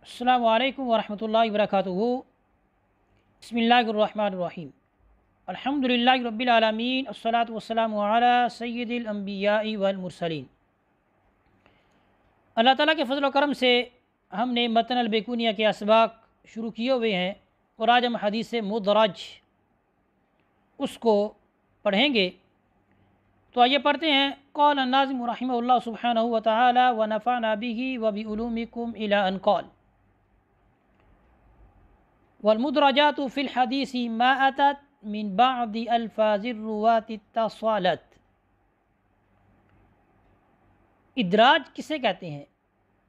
अस्सलामु अलैकुम वरहमतुल्लाहि वबरकातुहू। बिस्मिल्लाहिर्रहमानिर्रहीम। अल्हम्दुलिल्लाहि रब्बिल आलमीन, अस्सलातु वस्सलामु अला सय्यिदिल अंबियाइ वल मुरसलीन। अल्लाह ताला के फ़ज़ल व करम से हमने मतन अल बैकुनिया के असबाक शुरू किए हुए हैं और आज हम हदीस मुदरज उसको पढ़ेंगे। तो आइए पढ़ते हैं। क़ाल अन्नाज़िम रहिमहुल्लाह सुब्हानहु व तआला व नफ़अना बिही व बिउलूमिकुम इला अन क़ाल वल मुदरजातु फ़िल हदीसी मा अतत मिन बअदि अल्फ़ाज़िर रुवाति तसालत। इदराज किसे कहते हैं?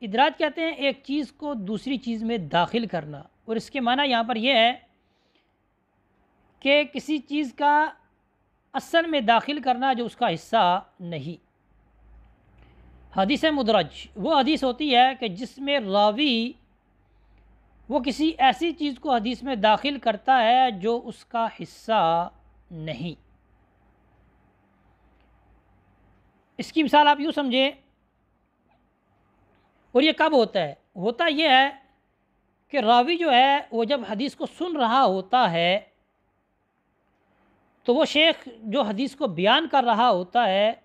इदराज कहते हैं एक चीज़ को दूसरी चीज़ में दाखिल करना, और इसके माना यहाँ पर यह है कि किसी चीज़ का असल में दाखिल करना जो उसका हिस्सा नहीं। हदीस मुदरज वो हदीस होती है कि जिसमें रावी वो किसी ऐसी चीज़ को हदीस में दाखिल करता है जो उसका हिस्सा नहीं। इसकी मिसाल आप यूँ समझें, और ये कब होता है? होता यह है कि रावी जो है वो जब हदीस को सुन रहा होता है तो वो शेख जो हदीस को बयान कर रहा होता है,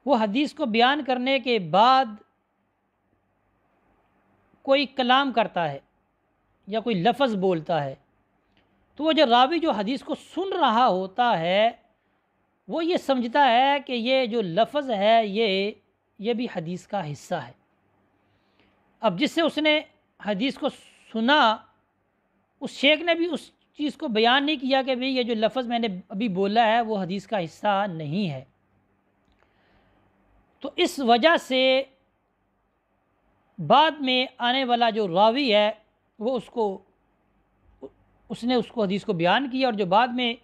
वो हदीस को बयान करने के बाद कोई कलाम करता है या कोई लफ्ज़ बोलता है, तो वो जो रावी जो हदीस को सुन रहा होता है वो ये समझता है कि ये जो लफ्ज़ है ये भी हदीस का हिस्सा है। अब जिससे उसने हदीस को सुना, उस शेख ने भी उस चीज़ को बयान नहीं किया कि भाई ये जो लफ्ज़ मैंने अभी बोला है वो हदीस का हिस्सा नहीं है। तो इस वजह से बाद में आने वाला जो रावी है वो उसने उसको हदीस को बयान किया, और जो बाद में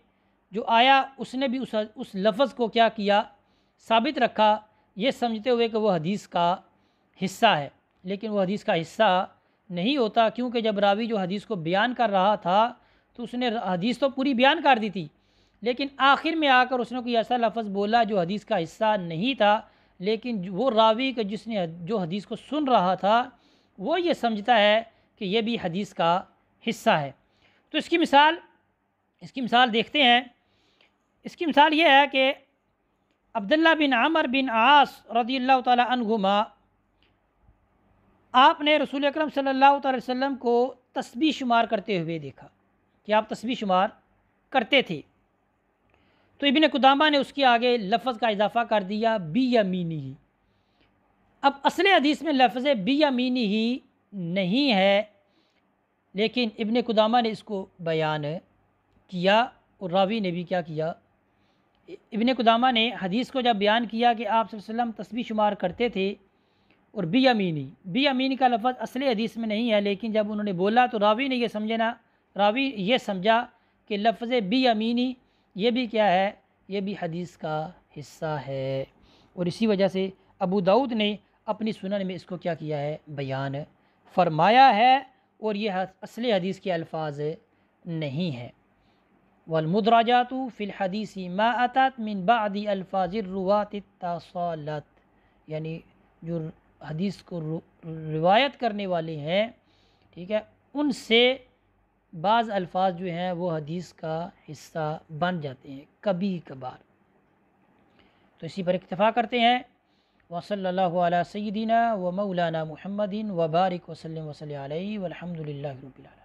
जो आया उसने भी उस लफ्ज़ को क्या किया, साबित रखा, ये समझते हुए कि वो हदीस का हिस्सा है। लेकिन वो हदीस का हिस्सा नहीं होता, क्योंकि जब रावी जो हदीस को बयान कर रहा था तो उसने हदीस तो पूरी बयान कर दी थी, लेकिन आखिर में आकर उसने कोई ऐसा लफ्ज़ बोला जो हदीस का हिस्सा नहीं था। लेकिन वो रावी के जिसने जो हदीस को सुन रहा था वो ये समझता है कि ये भी हदीस का हिस्सा है। तो इसकी मिसाल देखते हैं। इसकी मिसाल ये है कि अब्दुल्लाह बिन अमर बिन आस रज़ियल्लाहु ताला अन्हुमा, आपने रसूल अकरम सल्लल्लाहु अलैहि वसल्लम को तस्बीह शुमार करते हुए देखा कि आप तस्बीह शुमार करते थे। तो इब्न कुदामा ने उसके आगे लफ्ज़ का इजाफ़ा कर दिया बी यमीनी ही। अब असले हदीस में लफ्ज़ बी यमीनी ही नहीं है, लेकिन इब्न कुदामा ने इसको बयान किया, और रावी ने भी क्या किया, इब्न कुदामा ने हदीस को जब बयान किया कि आप सल्लल्लाहु अलैहि वसल्लम तस्बीह शुमार करते थे, और बी यमीनी का लफ्ज़ असली हदीस में नहीं है, लेकिन जब उन्होंने बोला तो रावी ने ये समझा कि लफ्ज़ बी यमीनी ये भी क्या है, ये भी हदीस का हिस्सा है। और इसी वजह से अबू दाऊद ने अपनी सुनन में इसको क्या किया है, बयान फरमाया है, और ये असली हदीस के अल्फाज नहीं है। वल मुदरजातु फ़िल हदीसी मा अतत मिन बअदि अल्फाज़िर रुवाति तसालत, यानी जो हदीस को रिवायत करने वाले हैं, ठीक है, उनसे बाज़ अल्फाज जो हैं वो हदीस का हिस्सा बन जाते हैं कभी कभार। तो इसी पर इक्तफ़ा करते हैं। व सल्लल्लाहु अला सय्यिदिना व मौलाना मुहम्मदिन व बारिक वसल्लम अलैहि वल्हम्दुलिल्लाहि रब्बिल आलमीन।